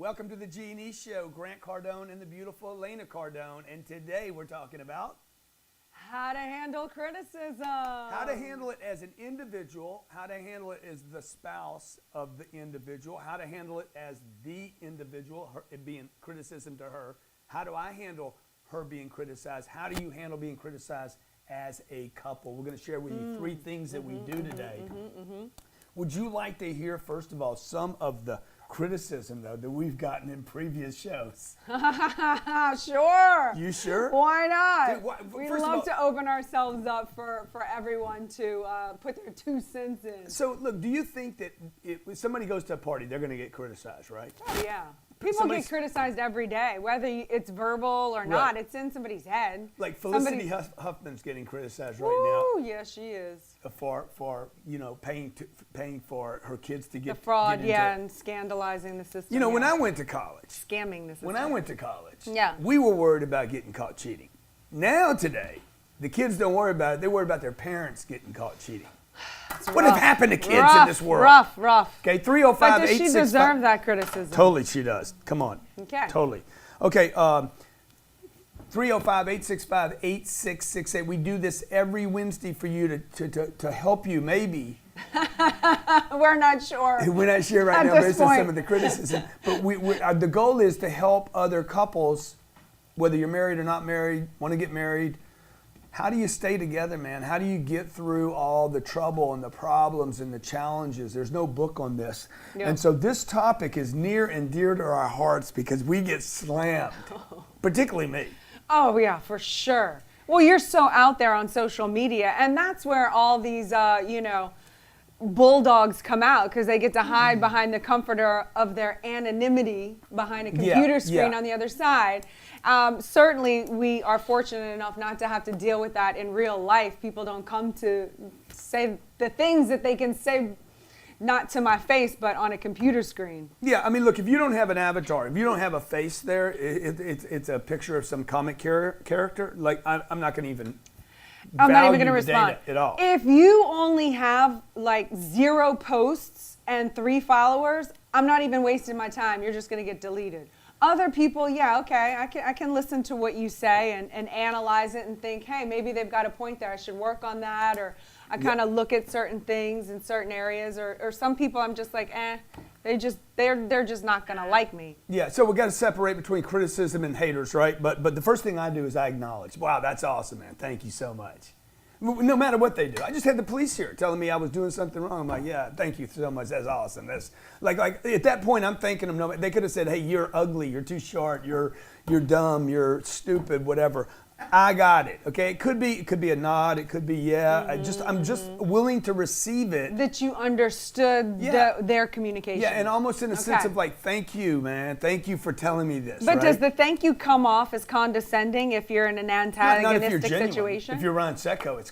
Welcome to the G&E Show. Grant Cardone and the beautiful Elena Cardone. And today we're talking about how to handle criticism. How to handle it as an individual, how to handle it as the spouse of the individual, how to handle it as the individual, it being criticism to her. How do I handle her being criticized? How do you handle being criticized as a couple? We're going to share with you three things that we do today. Would you like to hear, first of all, some of the criticism, though, that we've gotten in previous shows? Sure. You sure? Why not? Dude, we love to open ourselves up for everyone to put their 2 cents in. So, look, do you think that if somebody goes to a party, they're going to get criticized, right? Oh, yeah. People get criticized every day, whether it's verbal or not. It's in somebody's head. Like Felicity Huffman's getting criticized right now. Yeah, she is. For paying for her kids to get the fraud, get and scandalizing the system. You know, when I went to college, scamming the system. When I went to college, we were worried about getting caught cheating. Now today, the kids don't worry about it. They worry about their parents getting caught cheating. What has happened to kids in this world? Rough. Okay, 305-865. But does she deserve that criticism? Totally, she does. Come on. Okay. Totally. Okay, 305-865-8668. We do this every Wednesday for you to help you, maybe. We're not sure. We're not sure right now based on some of the criticism. But the goal is to help other couples, whether you're married or not married, want to get married. How do you stay together, man? How do you get through all the trouble and the problems and the challenges? There's no book on this. Yeah. And so this topic is near and dear to our hearts because we get slammed, particularly me. Oh, yeah, for sure. Well, you're so out there on social media, and that's where all these, bulldogs come out because they get to hide behind the comforter of their anonymity behind a computer screen on the other side. Certainly, we are fortunate enough not to have to deal with that in real life. People don't come to say the things that they can say, not to my face, but on a computer screen. Yeah, I mean, look, if you don't have an avatar, if you don't have a face there, it's a picture of some comic character. Like, I'm not going to even. I'm not even going to respond at all. If you only have like 0 posts and 3 followers, I'm not even wasting my time. You're just going to get deleted. Other people, okay, I can listen to what you say and analyze it and think, hey, maybe they've got a point there. I should work on that, or I kind of look at certain things in certain areas, or some people I'm just like, they're just not gonna like me. Yeah, so we got to separate between criticism and haters, right? But the first thing I do is I acknowledge. Wow, that's awesome, man. Thank you so much. No matter what they do. I just had the police here telling me I was doing something wrong. I'm like, yeah, thank you so much. That's awesome. That's like at that point, I'm thanking them. They could have said, hey, you're ugly, you're too short, you're dumb, you're stupid, whatever. I got it. Okay, it could be a nod. It could be I'm just willing to receive it. That you understood their communication. Yeah, and almost in a sense of like, thank you, man. Thank you for telling me this. But does the thank you come off as condescending if you're in an antagonistic situation? If you're Ryan Secco, it's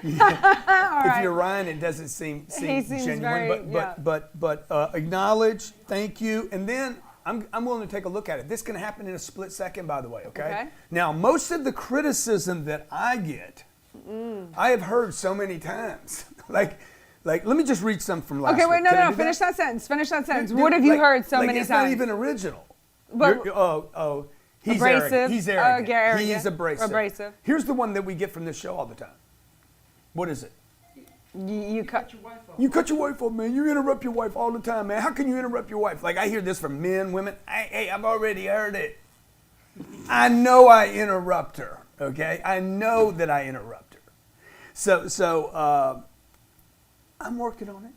if you're Ryan, it doesn't seem genuine. Very, but acknowledge, thank you, and then. I'm willing to take a look at it. This can happen in a split second, by the way, okay? Now, most of the criticism that I get, I have heard so many times. Like, let me just read some from last week. Okay, wait, no, finish that sentence. What have you heard so many times? It's not even original. But, he's abrasive. Arrogant. He's arrogant. Arrogant. He's abrasive. Here's the one that we get from this show all the time. What is it? You cut your wife off. You cut your wife off, man. You interrupt your wife all the time, man. How can you interrupt your wife? Like, I hear this from men, women. Hey, I've already heard it. I know I interrupt her, okay? I know that I interrupt her. So I'm working on it.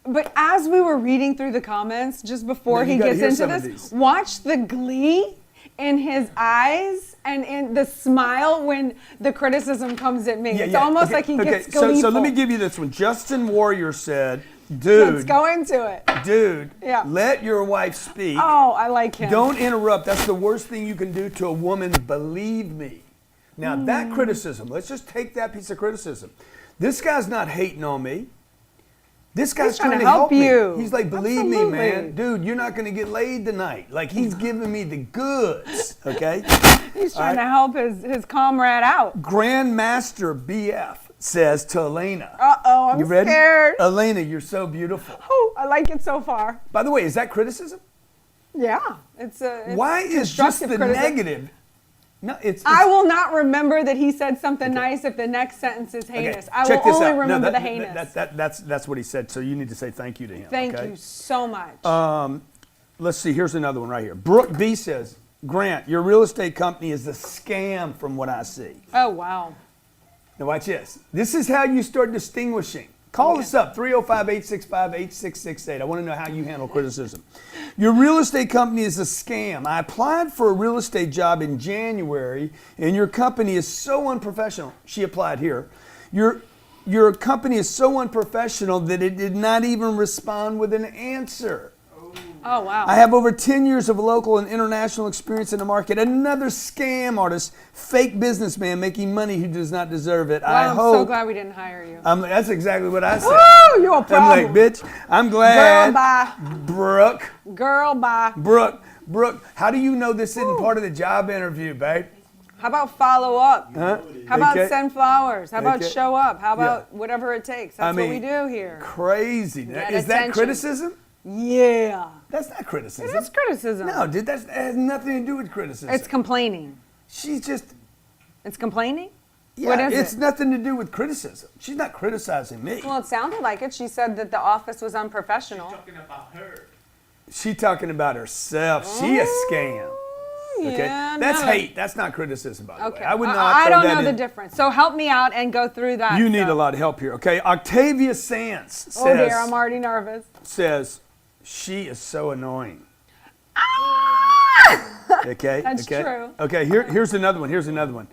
But as we were reading through the comments, just before he gets into this, watch the glee in his eyes and in the smile when the criticism comes at me. It's almost like he gets gleeful. So let me give you this one. Justin Warrior said, dude. Let's go into it. Dude, let your wife speak. Oh, I like him. Don't interrupt. That's the worst thing you can do to a woman, believe me. Now, that criticism, let's just take that piece of criticism. This guy's not hating on me. This guy's trying to help you. He's like, believe me, man. Dude, you're not going to get laid tonight. Like, he's giving me the goods, okay? He's trying to help his comrade out. Grandmaster BF says to Elena. Uh-oh, I'm you ready? Scared. Elena, you're so beautiful. Oh, I like it so far. By the way, is that criticism? Yeah, it's Why is just the constructive criticism. negative? No, it's I will not remember that he said something nice if the next sentence is heinous. I check will this only out. remember No, the heinous. That's what he said. So you need to say thank you to him. Thank okay? you so much. Let's see. Here's another one right here. Brooke B says, Grant, your real estate company is a scam from what I see. Oh, wow. Now watch this. This is how you start distinguishing. Call us up, 305-865-8668. I want to know how you handle criticism. Your real estate company is a scam. I applied for a real estate job in January, and your company is so unprofessional. She applied here. Your company is so unprofessional that it did not even respond with an answer. Oh, wow. I have over 10 years of local and international experience in the market. Another scam artist, fake businessman making money who does not deserve it. Well, I'm so glad we didn't hire you. That's exactly what I said. Woo, you're a problem. I'm like, bitch, I'm glad. Girl, bye. Brooke. Girl, bye. Brooke, how do you know this isn't part of the job interview, babe? How about follow up? Huh? How about Okay. send flowers? How about Okay. show up? How about Yeah. whatever it takes? That's what we do here. Crazy. Get Is that attention. criticism? Yeah. That's not criticism. It is criticism. No, dude, that has nothing to do with criticism. It's complaining. She's just, It's complaining? yeah, What is it's it? nothing to do with criticism. She's not criticizing me. Well, it sounded like it. She said that the office was unprofessional. Talking about her. She talking about herself. She a scam. Okay, Yeah, that's no. hate. That's not criticism, by the way. Okay. I would not. I throw don't that know the in. difference. So help me out and go through that. You need stuff. a lot of help here. Okay, Octavia Sands says, Oh dear, I'm already nervous. she is so annoying. Ah! Okay, That's okay. true. Okay, here's another one. Here's another one.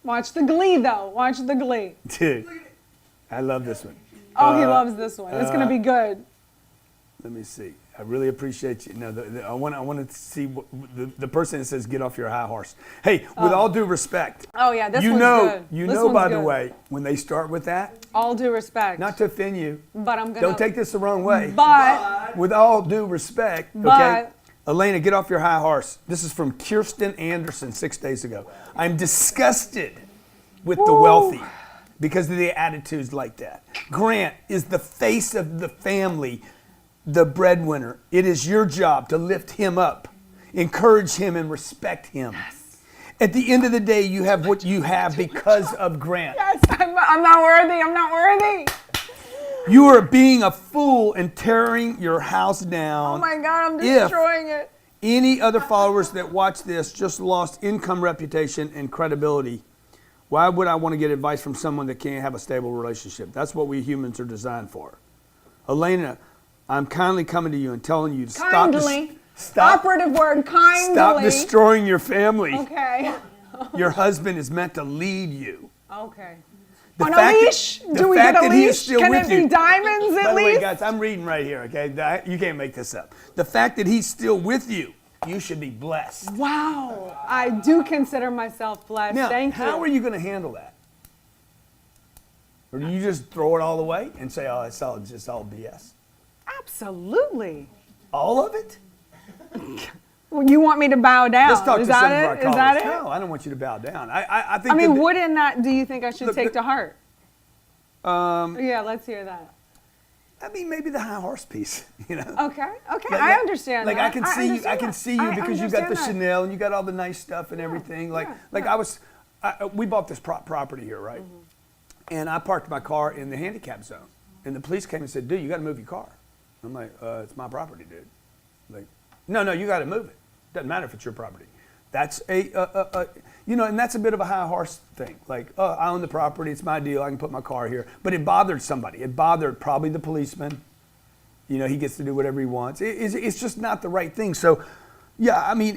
Watch the Glee, though. Watch the Glee. Dude, I love this one. Oh, he loves this one. It's going to be good. Let me see. I really appreciate you. No, I want to see what, the person that says get off your high horse. Hey, with all due respect. Oh, yeah, this you one's know, good. You This know, one's by the good. way, when they start with that, All due respect. not to offend you, but I'm going to. don't take this the wrong way. But, With all due respect, okay? But- Elena, get off your high horse. This is from Kirsten Anderson 6 days ago. I'm disgusted with the wealthy because of the attitudes like that. Grant is the face of the family, the breadwinner. It is your job to lift him up, encourage him, and respect him. Yes. At the end of the day, you have what you have because of Grant. yes, I'm not worthy. I'm not worthy. You are being a fool and tearing your house down. Oh, my God, I'm If- destroying it. Any other followers that watch this just lost income, reputation, and credibility. Why would I want to get advice from someone that can't have a stable relationship? That's what we humans are designed for. Elena, I'm kindly coming to you and telling you to Kindly. stop Operative word, kindly. stop destroying your family. Okay. Your husband is meant to lead you. Okay. The On a fact that- leash? the Do we fact get a that he is leash? still Can with it be you- diamonds By at the way, least? guys, I'm reading right here, okay? You can't make this up. The fact that he's still with you, you should be blessed. Wow. I do consider myself blessed. Now, Thank you. how are you going to handle that? Or do you just throw it all away and say, oh, it's just all BS? Absolutely. All of it? Well, you want me to bow down? Let's talk Is to some that of our it? callers. Is that it? No, I don't want you to bow down. I think I mean, that, what in that do you think I should Look, take to heart? Um, Yeah, let's hear that. I mean, maybe the high horse piece, you know? Okay, okay, Like- I understand Like that. I can see you. I understand can that. see you I because you got the understand that. Chanel and you got all the nice stuff and everything. Like, we bought this property here, right? Mm-hmm. And I parked my car in the handicap zone, and the police came and said, "Dude, you got to move your car." I'm like, "It's my property, dude." Like, no, you got to move it. Doesn't matter if it's your property. That's and that's a bit of a high horse thing. Like, I own the property, it's my deal, I can put my car here. But it bothered somebody. It bothered probably the policeman. You know, he gets to do whatever he wants. It's just not the right thing. So, yeah, I mean,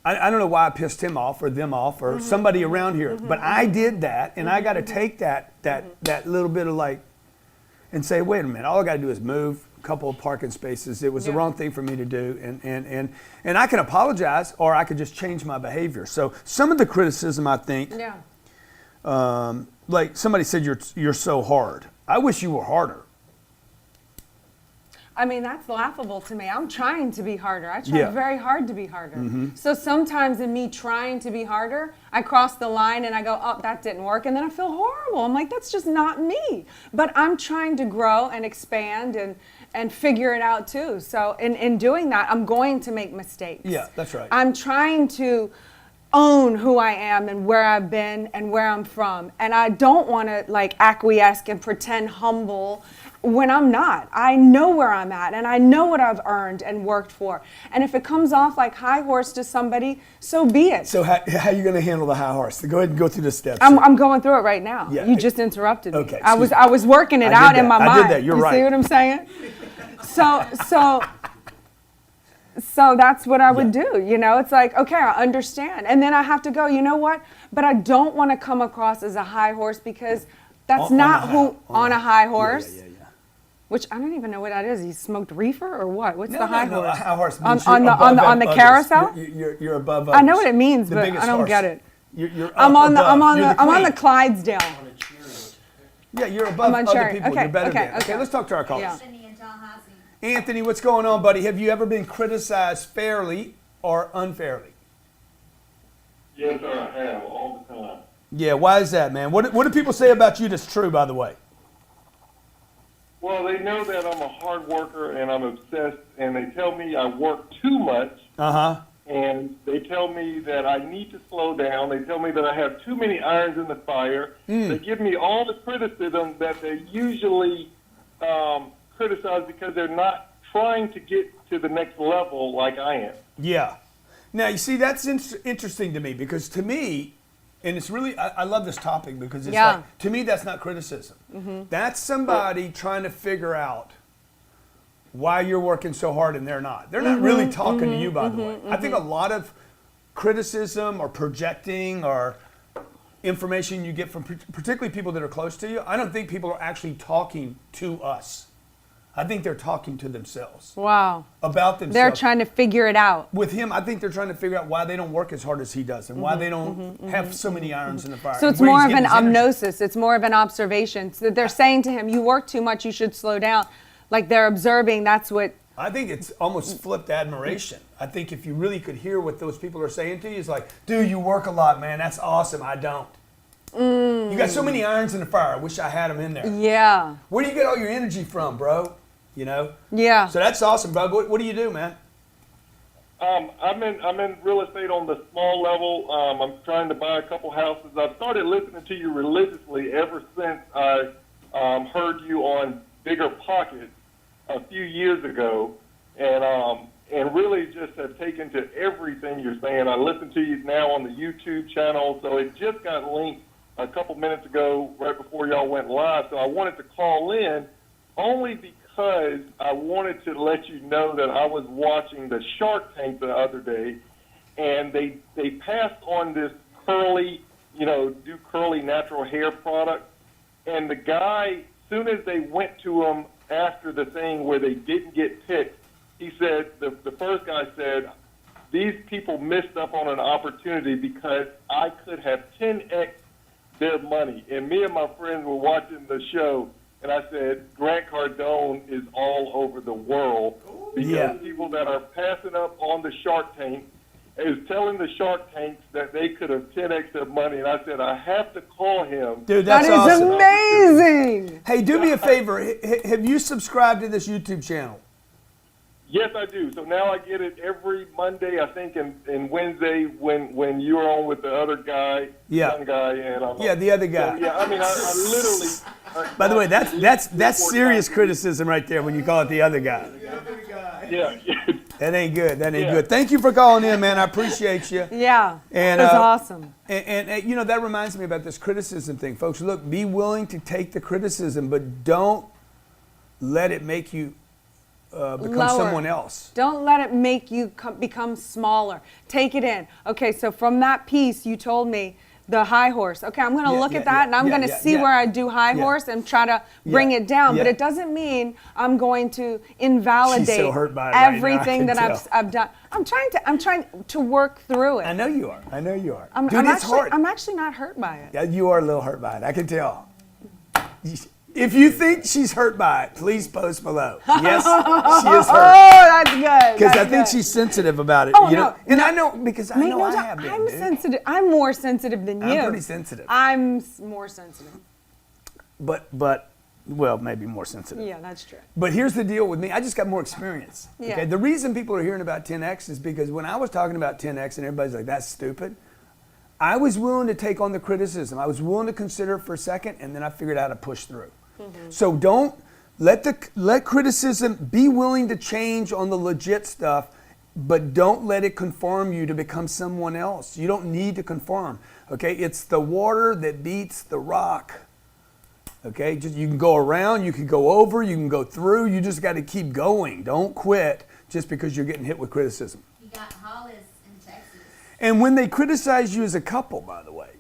I don't know why I pissed him off or them off or somebody around here. But I did that, and I got to take that little bit of like, and say, wait a minute, all I got to do is move a couple of parking spaces. It was the wrong thing for me to do, and I can apologize, or I could just change my behavior. So some of the criticism, I think, like somebody said, you're so hard. I wish you were harder. I mean, that's laughable to me. I'm trying to be harder. I try Yeah. very hard to be harder. So sometimes in me trying to be harder, I cross the line and I go, oh, that didn't work. And then I feel horrible. I'm like, that's just not me. But I'm trying to grow and expand and figure it out too. So in doing that, I'm going to make mistakes. Yeah, that's right. I'm trying to own who I am and where I've been and where I'm from. And I don't want to like acquiesce and pretend humble when I'm not. I know where I'm at and I know what I've earned and worked for. And if it comes off like high horse to somebody, so be it. So how are you going to handle the high horse? Go ahead and go through the steps. I'm going through it right now. Yeah. You just interrupted me. Okay, I was working it I did out in that. my I mind. did that. You're you right. see what I'm saying? So that's what I would do. You know, it's like, okay, I understand. And then I have to go, you know what? But I don't want to come across as a high horse because that's not who on a high horse. Yeah. Which I don't even know what that is. He smoked reefer or what? What's the No, high no, horse? a high horse on means you're above the others. carousel? You're above others. I know what it means, The but biggest I don't horse. get it. You're I'm up on the above. You're I'm on the queen. Clydesdale. Yeah, you're above on other Cherry. people. Okay, You're better okay, than. okay. Let's talk to our callers. Yeah. Anthony in Tallahassee. Anthony, what's going on, buddy? Have you ever been criticized fairly or unfairly? Yes, sir, I have, all the time. Yeah, why is that, man? What do people say about you that's true, by the way? Well, they know that I'm a hard worker and I'm obsessed, and they tell me I work too much, Uh-huh. and they tell me that I need to slow down. They tell me that I have too many irons in the fire. They give me all the criticism that they usually criticize because they're not trying to get to the next level like I am. Yeah. Now, you see, that's interesting to me because to me, and it's really, I love this topic because it's Yeah. like, to me, that's not criticism. That's somebody trying to figure out why you're working so hard and they're not. They're not really talking to you, by the way. I think a lot of criticism or projecting or information you get from particularly people that are close to you, I don't think people are actually talking to us. I think they're talking to themselves. Wow. About themselves. They're trying to figure it out. With him, I think they're trying to figure out why they don't work as hard as he does and why they don't have so many irons in the fire. So it's and where more he's of an getting his energy. omnosis. It's more of an observation. So they're saying to him, you work too much, you should slow down. Like they're observing, that's what. I think it's almost flipped admiration. I think if you really could hear what those people are saying to you, it's like, dude, you work a lot, man. That's awesome. I don't. You got so many irons in the fire. I wish I had them in there. Yeah. Where do you get all your energy from, bro? You know? Yeah. So that's awesome, bro. What do you do, man? I'm in real estate on the small level. I'm trying to buy a couple houses. I've started listening to you religiously ever since I heard you on Bigger Pockets a few years ago, and really just have taken to everything you're saying. I listen to you now on the YouTube channel, so it just got linked a couple minutes ago, right before y'all went live. So I wanted to call in only because I wanted to let you know that I was watching the Shark Tank the other day, and they passed on this curly, do curly natural hair product, and the guy, soon as they went to him after the thing where they didn't get picked, he said, the first guy said, these people missed up on an opportunity because I could have 10x their money. And me and my friends were watching the show, and I said, Grant Cardone is all over the world because people that are passing up on the Shark Tank is telling the Shark Tanks that they could have 10x their money. And I said, I have to call him. Dude, That that's is awesome. amazing. Hey, do me a favor. Have you subscribed to this YouTube channel? Yes, I do. So now I get it every Monday, I think, and Wednesday when you're on with the other guy, young guy, and the other guy. So, yeah, I mean, I literally. By the way, that's serious criticism right there when you call it the other guy. Yeah. That ain't good. That ain't good. Thank you for calling in, man. I appreciate you. Yeah. And That's awesome. And that reminds me about this criticism thing, folks. Look, be willing to take the criticism, but don't let it make you become Lower. someone else. Don't let it make you become smaller. Take it in. Okay, so from that piece you told me, the high horse. Okay, I'm going to look at that and I'm going to see where I do high horse and try to bring it down. But it doesn't mean I'm going to invalidate She's so hurt by it right now, everything I that can I've done. I'm trying to work through it. I know you are. Dude, I'm it's actually, hard. I'm actually not hurt by it. Yeah, you are a little hurt by it. I can tell. If you think she's hurt by it, please post below. Yes, she is Oh, hurt. that's good. Because I That's think good. she's sensitive about it. Oh, you know? no, And no. I know, because I Make know no I doubt, have been, I'm dude. sensitive. I'm more sensitive than you. I'm pretty sensitive. More sensitive. But, well, maybe more sensitive. Yeah, that's true. But here's the deal with me. I just got more experience. Yeah. Okay. The reason people are hearing about 10X is because when I was talking about 10X and everybody's like, that's stupid, I was willing to take on the criticism. I was willing to consider it for a second, and then I figured out how to push through. So don't let criticism, be willing to change on the legit stuff, but don't let it conform you to become someone else. You don't need to conform. Okay. It's the water that beats the rock. Okay, just you can go around, you can go over, you can go through. You just got to keep going. Don't quit just because you're getting hit with criticism. You got Hollis in Texas. And when they criticize you as a couple, by the way,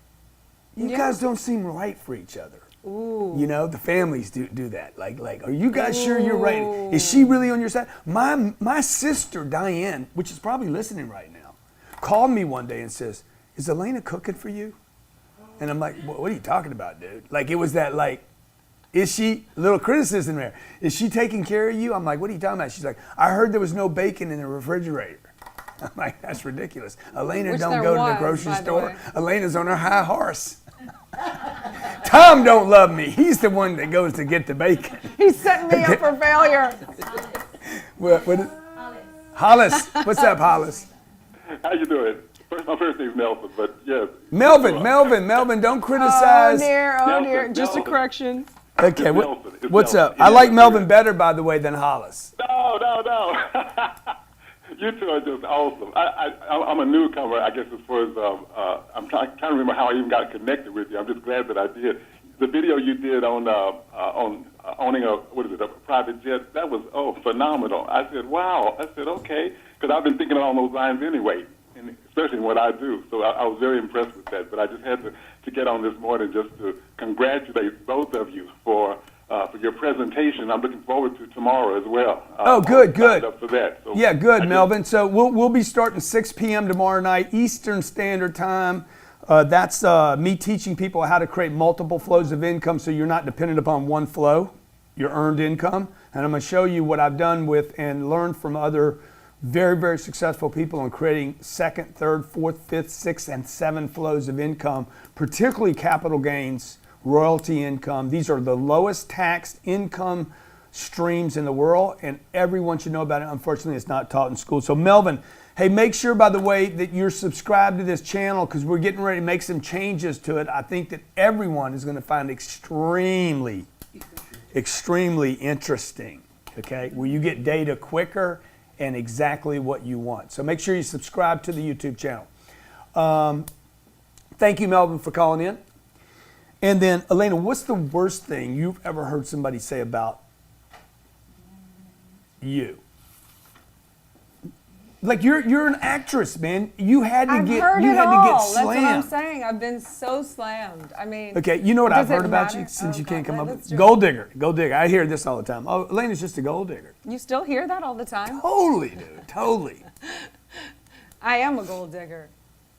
you Yeah. guys don't seem right for each other. Ooh. You know, the families do that. Like, are you guys sure you're right? Is she really on your side? My sister Diane, which is probably listening right now, called me one day and says, "Is Elena cooking for you?" And I'm like, "What are you talking about, dude?" Like, it was that like. Is she, little criticism there, is she taking care of you? I'm like, what are you talking about? She's like, I heard there was no bacon in the refrigerator. I'm like, that's ridiculous. Elena Which don't there go to was, the grocery by the store. way. Elena's on her high horse. Tom don't love me. He's the one that goes to get the bacon. He's setting me up for failure. What is, Hollis. Hollis, what's up, Hollis? How you doing? My first name's Nelson, but yes. Melvin, don't Oh criticize. dear, oh dear. Nelson, Just a Nelson. correction. Okay, Nelson, it's what's Nelson. up? I like Melvin better, by the way, than Hollis. No. You two are just awesome. I'm a newcomer, I guess, as far as I'm trying to remember how I even got connected with you. I'm just glad that I did. The video you did on owning a private jet, that was phenomenal. I said, wow. I said, okay, because I've been thinking along those lines anyway, and especially in what I do. So I was very impressed with that. But I just had to get on this morning just to congratulate both of you for your presentation. I'm looking forward to tomorrow as well. Oh, good. Signed up for that. So Yeah, good, I Melvin. So we'll be starting 6 p.m. tomorrow night, Eastern Standard Time. That's me teaching people how to create multiple flows of income so you're not dependent upon one flow, your earned income. And I'm going to show you what I've done with and learned from other very, very successful people in creating second, third, fourth, fifth, sixth, and 7 flows of income, particularly capital gains, royalty income. These are the lowest taxed income streams in the world, and everyone should know about it. Unfortunately, it's not taught in school. So Melvin, hey, make sure, by the way, that you're subscribed to this channel because we're getting ready to make some changes to it. I think that everyone is going to find extremely interesting, okay, where you get data quicker and exactly what you want. So make sure you subscribe to the YouTube channel. Thank you, Melvin, for calling in. And then, Elena, what's the worst thing you've ever heard somebody say about you? Like you're an actress, man. You had to I've get heard you it had all. to get That's what I'm slammed. saying. I've been so slammed. I mean, Okay, you know what I've does it heard about you matter? since you can't God, come up let's with do it. gold digger. I hear this all the time. Oh, Elena's just a gold digger. You still hear that all the time? Totally, dude. Totally. I am a gold digger.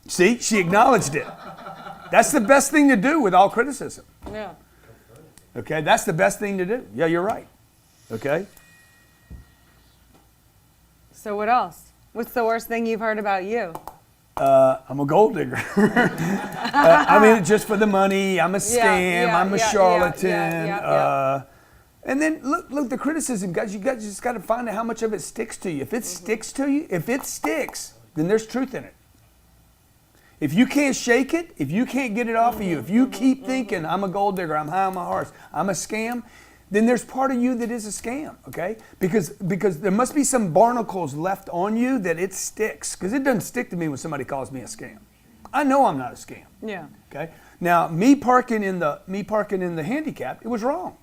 See, she acknowledged it. That's the best thing to do with all criticism. Yeah. Okay, that's the best thing to do. Yeah, you're right. Okay. So what else? What's the worst thing you've heard about you? I'm a gold digger. I'm in it just for the money. I'm a scam. I'm a charlatan. And then look, the criticism, guys. You guys just got to find out how much of it sticks to you. If it sticks to you, if it sticks, then there's truth in it. If you can't shake it, if you can't get it off of you, if you keep thinking, I'm a gold digger, I'm high on my horse, I'm a scam, then there's part of you that is a scam, okay? Because there must be some barnacles left on you that it sticks. Because it doesn't stick to me when somebody calls me a scam. I know I'm not a scam. Yeah. Okay. Now, me parking in the handicap, it was wrong.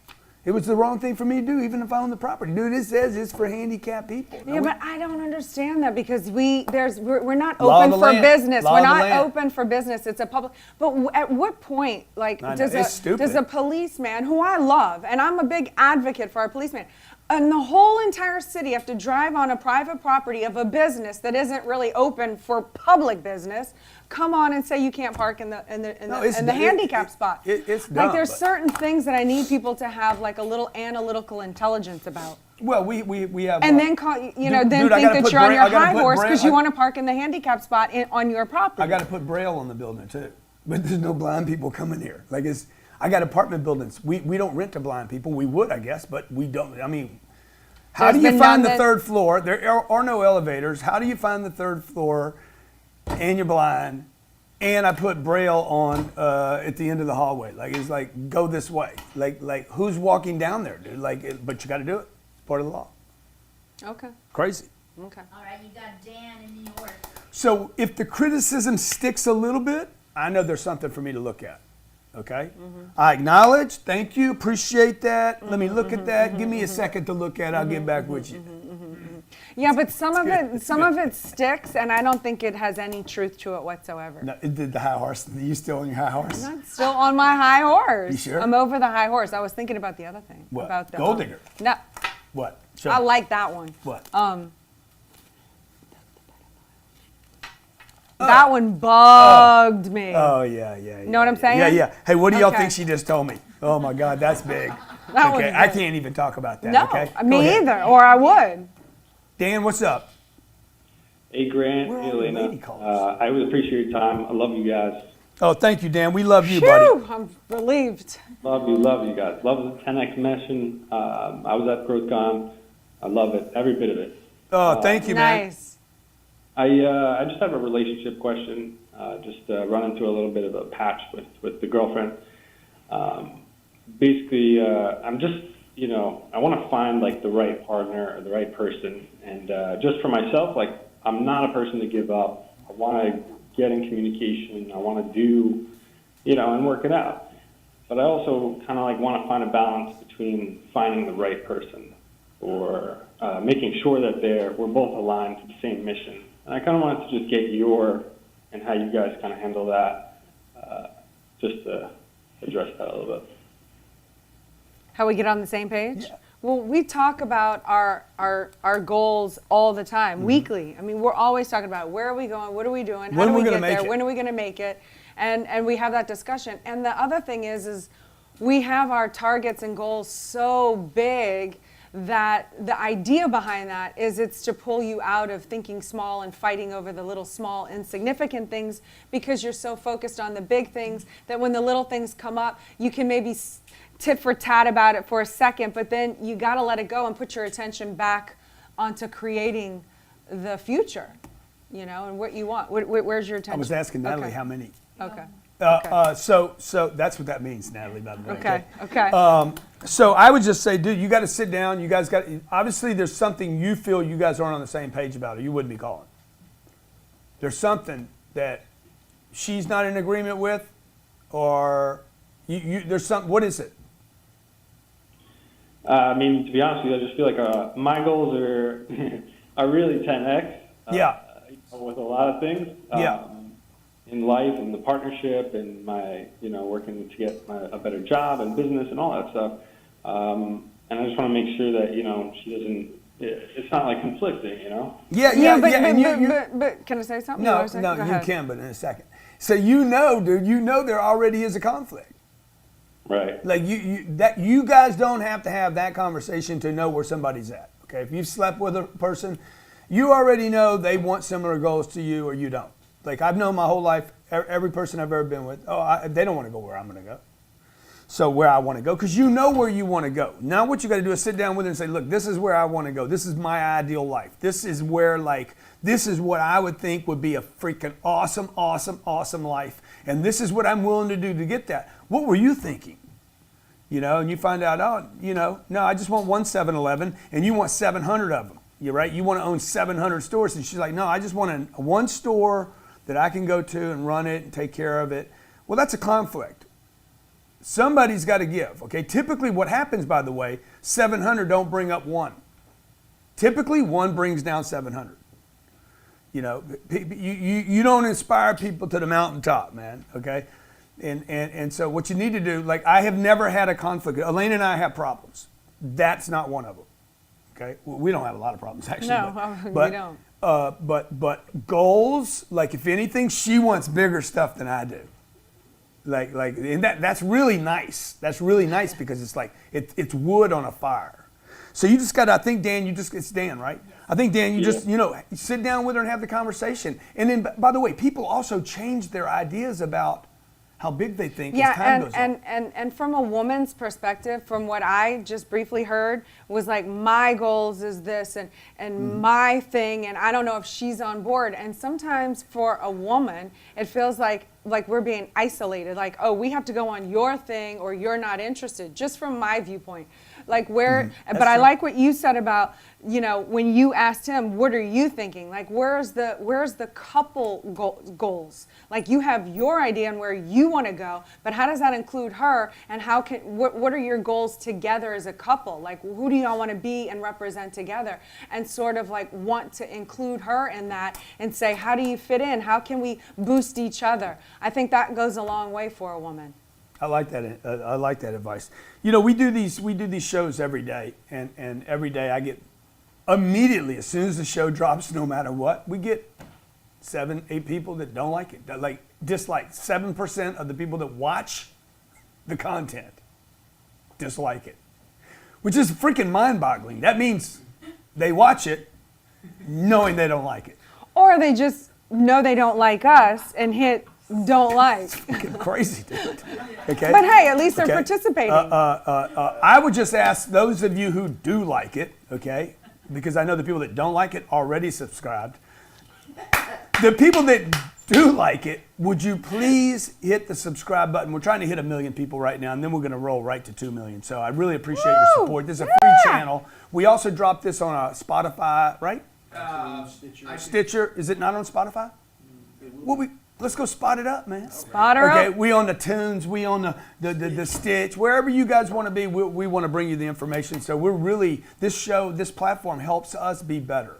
It was the wrong thing for me to do, even if I own the property. Dude, it says it's for handicapped people. Yeah, but I don't understand that because we're not Law of open the for land. business. Law We're of the not land. open for business. It's a public. But at what point, like, I know, it's stupid. does a policeman who I love, and I'm a big advocate for our policeman, and the whole entire city have to drive on a private property of a business that isn't really open for public business, come on and say you can't park in the handicap spot. It's like dumb, there's but- certain things that I need people to have like a little analytical intelligence about. Well, we have. And then call, then Dude, I think gotta that put you're on Braille- your I gotta high put horse Braille- because you want to park in the handicap spot on your property. I got to put Braille on the building too, but there's no blind people coming here. Like I got apartment buildings. We don't rent to blind people. We would, I guess, but we don't. I mean, how There's do you been find none the that- third floor? There are no elevators. How do you find the third floor? And you're blind. And I put Braille on at the end of the hallway. Like it's like go this way. Like who's walking down there, dude? But you got to do it. It's part of the law. Okay. Crazy. Okay. All right, you got Dan in New York. So if the criticism sticks a little bit, I know there's something for me to look at. Okay? I acknowledge, thank you, appreciate that. Let me look at that. Give me a second to look at it. I'll get back with you. Yeah, but some of good. it, some of it sticks, and I don't think it has any truth to it whatsoever. No, it did the high horse. You still on your high horse? I'm still on my high horse. You sure? I'm over the high horse. I was thinking about the other thing. What? About the, Gold digger? No, What? Show I me. like that one. What? That one bugged me. Oh, yeah. Know what I'm saying? Yeah. Hey, what do y'all Okay. think she just told me? Oh, my God, that's big. That okay, was I big. can't even talk about that, No, okay? Go me ahead. either, or I would. Dan, what's up? Hey, Grant. Where are Hey, all the Elena. lady callers? I really appreciate your time. I love you guys. Oh, thank you, Dan. We love you, buddy. Phew, I'm relieved. Love you guys. Love the 10X mission. I was at GrowthCon. I love it, every bit of it. Oh, thank you, man. Nice. I just have a relationship question. Just run into a little bit of a patch with the girlfriend. Basically, I'm just, I want to find like the right partner or the right person. And just for myself, like I'm not a person to give up. I want to get in communication. I want to do, and work it out. But I also kind of like want to find a balance between finding the right person or making sure that we're both aligned to the same mission. And I kind of wanted to just get and how you guys kind of handle that, just to address that a little bit. How we get on the same page? Yeah. Well, we talk about our goals all the time, weekly. I mean, we're always talking about where are we going, what are we doing, how When do are we we gonna get there, make it? when are we going to make it, and we have that discussion. And the other thing is we have our targets and goals so big that the idea behind that is it's to pull you out of thinking small and fighting over the little small insignificant things because you're so focused on the big things that when the little things come up, you can maybe tit for tat about it for a second, but then you got to let it go and put your attention back onto creating the future, and what you want. Where's your attention? I was asking Natalie Okay. how many. Okay. So that's what that means, Natalie, by the way. Okay. So I would just say, dude, you got to sit down. You guys obviously there's something you feel you guys aren't on the same page about, or you wouldn't be calling. There's something that she's not in agreement with, or there's something. What is it? I mean, to be honest with you, I just feel like my goals are are really 10X. Yeah. With a lot of things. Yeah. In life and the partnership and my, working to get a better job and business and all that stuff. And I just want to make sure that, she doesn't, it's not like conflicting, But can I say something? No, You wanna say? no, Go you ahead. can, but in a second. So dude, there already is a conflict. Right. Like you guys don't have to have that conversation to know where somebody's at. Okay, if you've slept with a person, you already know they want similar goals to you or you don't. Like I've known my whole life, every person I've ever been with, they don't want to go where I'm going to go. So where I want to go, because you know where you want to go. Now what you got to do is sit down with her and say, look, this is where I want to go. This is my ideal life. This is where this is what I would think would be a freaking awesome, awesome, awesome life. And this is what I'm willing to do to get that. What were you thinking? And you find out, no, I just want one 7-Eleven and you want 700 of them. You're right. You want to own 700 stores. And she's like, no, I just want one store that I can go to and run it and take care of it. Well, that's a conflict. Somebody's got to give, okay? Typically what happens, by the way, 700 don't bring up one. Typically one brings down 700. You don't inspire people to the mountaintop, man, okay? And so what you need to do, like I have never had a conflict. Elena and I have problems. That's not one of them. Okay, we don't have a lot of problems actually. No, but, we don't. But goals, like if anything, she wants bigger stuff than I do. And that's really nice. That's really nice because it's like it's wood on a fire. So you just got. I think Dan, it's Dan, right? I think Dan, you just you sit down with her and have the conversation. And then, by the way, people also change their ideas about how big they think as time goes on. And from a woman's perspective, from what I just briefly heard, was like my goals is this and my thing, and I don't know if she's on board. And sometimes for a woman, it feels like we're being isolated, like, oh, we have to go on your thing or you're not interested, just from my viewpoint. Like where, but I like what you said about, when you asked him, what are you thinking? Like, where's the couple goals? Like you have your idea on where you want to go, but how does that include her? And what are your goals together as a couple? Like, who do y'all want to be and represent together? And sort of like want to include her in that and say, how do you fit in? How can we boost each other? I think that goes a long way for a woman. I like that. I like that advice. We do these shows every day, and every day I get immediately as soon as the show drops, no matter what, we get 7, 8 people that don't like it. That dislike 7% of the people that watch the content dislike it, which is freaking mind-boggling. That means they watch it knowing they don't like it, or they just know they don't like us and hit don't like. Fucking crazy, dude. Okay. But hey, at least they're participating. I would just ask those of you who do like it, okay, because I know the people that don't like it already subscribed. The people that do like it, would you please hit the subscribe button? We're trying to hit 1 million people right now, and then we're going to roll right to 2 million. So I really appreciate your support. This is a free channel. We also dropped this on Spotify, right? Stitcher. Is it not on Spotify? Let's go spot it up, man. Spot her up. Okay, we on the Tunes, we on the Stitch, wherever you guys want to be, we want to bring you the information. So we're really, this platform helps us be better.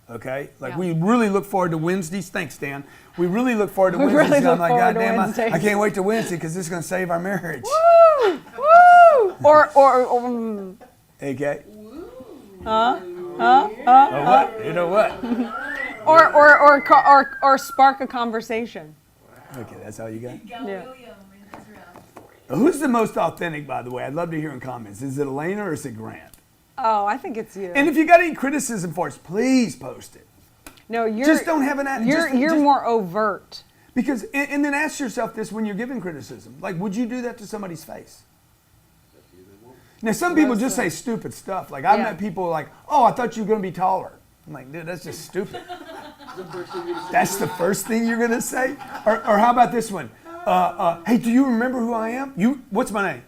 Okay? We really look forward to Wednesdays. Thanks, Dan. We really look forward to Wednesdays. Really look I'm like, forward to goddamn, Wednesdays. I can't wait to Wednesday because this is going to save our marriage. Woo! Woo! Or Okay? huh? What? You know what? Or spark a conversation. Okay, that's all you got? Go Yeah. William in Israel. Who's the most authentic, by the way? I'd love to hear in comments. Is it Elena or is it Grant? Oh, I think it's you. And if you got any criticism for us, please post it. No, you're Just don't have an You're just- more overt. Because, and then ask yourself this when you're giving criticism. Like, would you do that to somebody's face? Now, some people just say stupid stuff. Like, I've met people like, oh, I thought you were going to be taller. I'm like, dude, that's just stupid. That's the first thing you're going to say? Or how about this one? Hey, do you remember who I am? What's my name?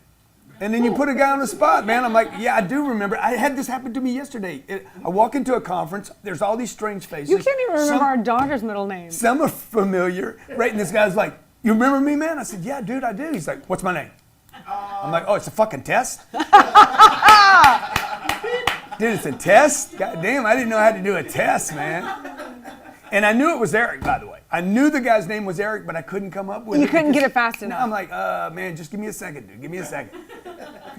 And then you put a guy on the spot, man. I'm like, yeah, I do remember. I had this happen to me yesterday. I walk into a conference. There's all these strange faces. You can't even remember our daughter's middle name. Some are familiar, right? And this guy's like, you remember me, man? I said, yeah, dude, I do. He's like, what's my name? I'm like, oh, it's a fucking test? Dude, it's a test? God damn, I didn't know how to do a test, man. And I knew it was Eric, by the way. I knew the guy's name was Eric, but I couldn't come up with it. You couldn't get it fast No, enough. I'm like, man, just give me a second, dude. Give me a second.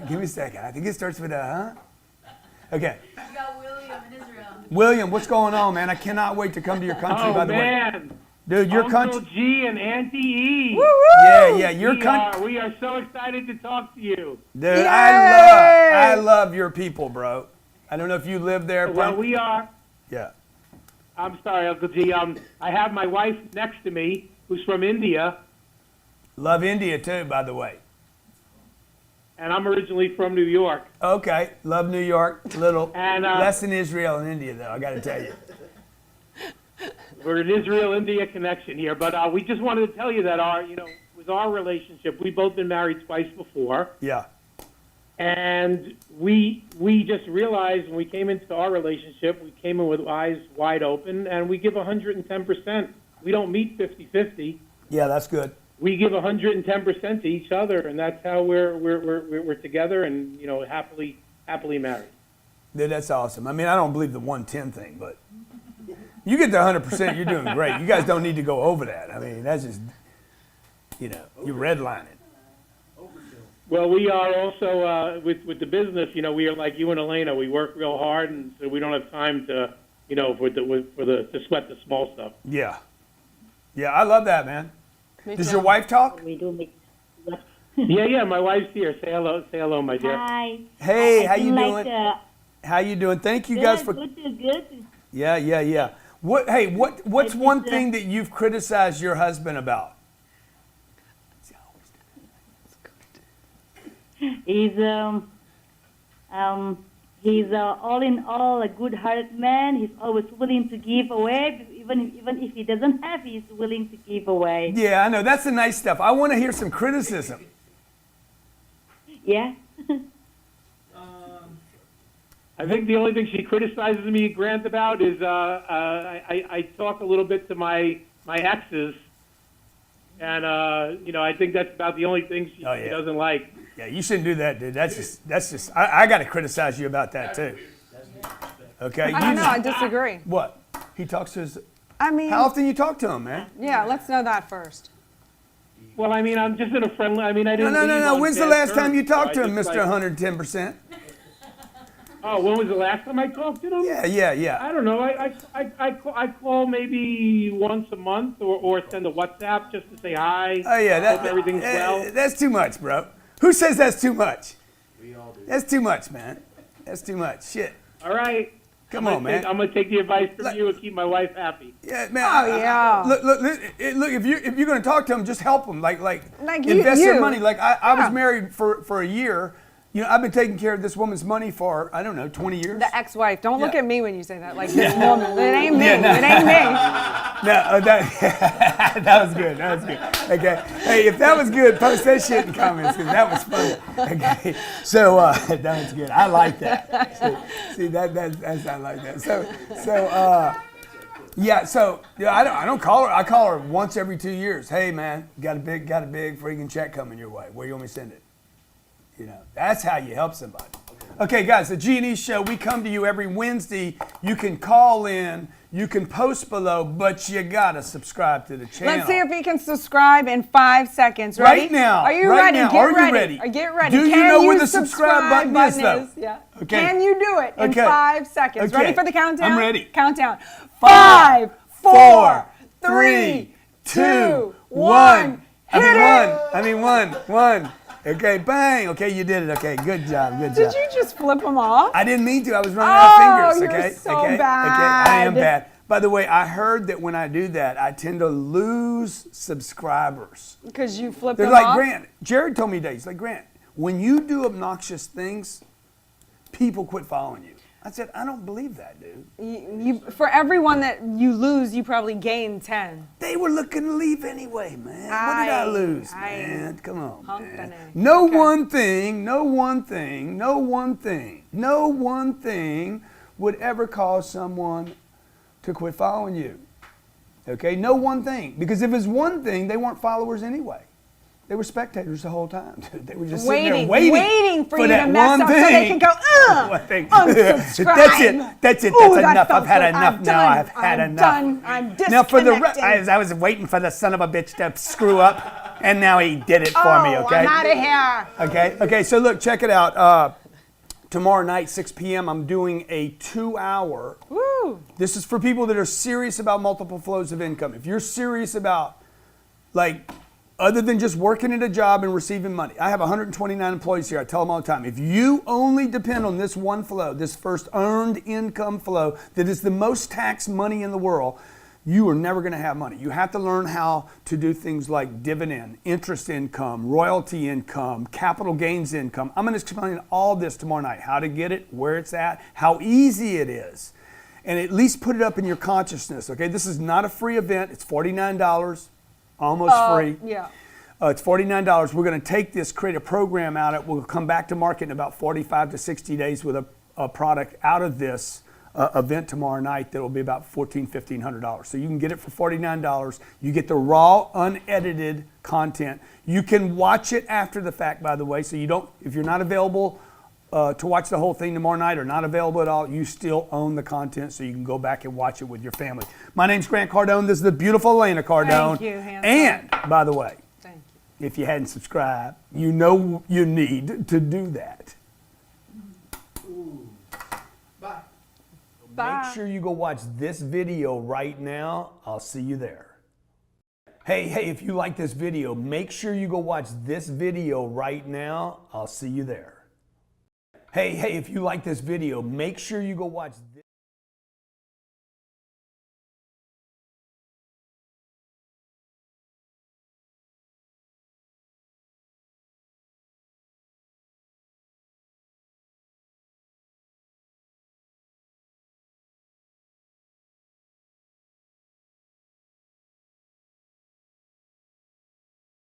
Give me a second. I think it starts with a, huh? Okay. You got William in Israel. William, what's going on, man? I cannot wait to come to your country, by the way. Man. Dude, your Uncle country. G and Auntie E. Yeah, your country. We are so excited to talk to you. Dude, Yay! I love your people, bro. I don't know if you live there. Well, we are. Yeah. I'm sorry, Uncle G. I have my wife next to me, who's from India, Love India too, by the way. and I'm originally from New York. Okay, love New York. Little And, less than Israel and India, though. I got to tell you. We're an Israel-India connection here, but we just wanted to tell you that with our relationship, we've both been married twice before, Yeah. and we just realized when we came into our relationship, we came in with eyes wide open, and we give 110%. We don't meet 50-50. Yeah, that's good. We give 110% to each other, and that's how we're together and happily married. Dude, that's awesome. I mean, I don't believe the 110 thing, but you get to 100%, you're doing great. You guys don't need to go over that. I mean, that's just, you're redlining. Well, we are also with the business. You know, we are like you and Elena. We work real hard, and so we don't have time to, you know, to sweat the small stuff. Yeah. Yeah, I love that, man. Me Does too. your wife talk? We do make. Yeah. My wife's here. Say hello, my dear. Hi. Hey, how I you like, doing? How you doing? Thank you good, guys for. good. Yeah. What's one thing that you've criticized your husband about? He's all in all a good-hearted man. He's always willing to give away, even if he doesn't have, he's willing to give away. Yeah, I know. That's the nice stuff. I want to hear some criticism. Yeah. I think the only thing she criticizes me, Grant, about is I talk a little bit to my exes, and you know, I think that's about the only thing she doesn't like. Yeah, you shouldn't do that, dude. That's just. I got to criticize you about that too. Okay. I don't know. I disagree. What? He talks to his. I mean, How often you talk to him, man? yeah, let's know that first. Well, I mean, I'm just in a friendly. I mean, I didn't. No. leave on When's the bad last time terms, you talked so to I him, just, Mr. like- 110%? Oh, when was the last time I talked to him? Yeah. I don't know. I call maybe once a month or send a WhatsApp just to say hi. Oh yeah, hope everything's well. That's too much, bro. Who says that's too much? We all do. That's too much, man. That's too much. Shit. All right. Come on, man. I'm gonna take the advice from you and keep my wife happy. Yeah, man. Oh, yeah. Look. If you're gonna talk to him, just help him. Like you- invest their you. money. Like I Yeah. was married for a year. You know, I've been taking care of this woman's money for, I don't know, 20 years. The ex-wife. Don't look Yeah. at me when you say that. Like this woman. It ain't me. It ain't me. No, that was good. That was good. Okay. Hey, if that was good, post that shit in comments because that was funny. Okay. So that was good. I like that. See that's I like that. So I don't call her. I call her once every 2 years. Hey man, got a big freaking check coming your way. Where you want me to send it? You know, that's how you help somebody. Okay, guys, the G&E Show, we come to you every Wednesday. You can call in, you can post below, but you gotta subscribe to the channel. Let's see if he can subscribe in 5 seconds. Ready? Right now. Are you right ready? Now. Get Are you ready. ready? Get ready. Do you Can know where the subscribe button is, though? Yeah. Okay. Can you do it in Okay. 5 seconds? Okay. Ready for the countdown? I'm ready. Countdown. 5, 4, 3, 2, 1. Hit it. I mean one. Okay, bang. Okay, you did it. Okay, good job. Did you just flip them off? I didn't mean to. I was running out of fingers. you're Okay. so Okay. bad. Okay. I am bad. By the way, I heard that when I do that, I tend to lose subscribers. Because you flipped They're them like, off? Grant. Jared told me today. He's like, Grant, when you do obnoxious things, people quit following you. I said, I don't believe that, dude. For everyone that you lose, you probably gain 10. They were looking to leave anyway, man. What did I lose, man? Come on, man. Humpany. No Okay. one thing would ever cause someone to quit following you. Okay, no one thing. Because if it's one thing, they weren't followers anyway. They were spectators the whole time. They were just sitting there waiting for you that to mess one up so thing. they can go, One thing. unsubscribe. That's it. Ooh, That's that enough. felt I've had good. enough I'm now. done. I've had I'm enough. done. I'm Now for the disconnecting. I was waiting for the son of a bitch to screw up, and now he did it for me. Okay. I'm out of here. Okay. So look, check it out. Tomorrow night, 6 p.m. I'm doing a 2-hour. Woo. This is for people that are serious about multiple flows of income. If you're serious about, like, other than just working at a job and receiving money. I have 129 employees here. I tell them all the time, if you only depend on this one flow, this first earned income flow that is the most taxed money in the world, you are never going to have money. You have to learn how to do things like dividend, interest income, royalty income, capital gains income. I'm going to explain all this tomorrow night, how to get it, where it's at, how easy it is, and at least put it up in your consciousness, okay? This is not a free event. It's $49. Almost free. Yeah. It's $49. We're going to take this, create a program out of it. We'll come back to market in about 45 to 60 days with a product out of this event tomorrow night that will be about $1,400, $1,500. So you can get it for $49. You get the raw, unedited content. You can watch it after the fact, by the way. So you don't, if you're not available to watch the whole thing tomorrow night or not available at all, you still own the content, so you can go back and watch it with your family. My name's Grant Cardone. This is the beautiful Elena Cardone. Thank you, handsome. And, by the way, Thank you. If you hadn't subscribed, you know you need to do that. Bye. Make sure you go watch this video right now. I'll see you there. Hey, if you like this video, make sure you go watch this video right now. I'll see you there. Hey, if you like this video, make sure you go watch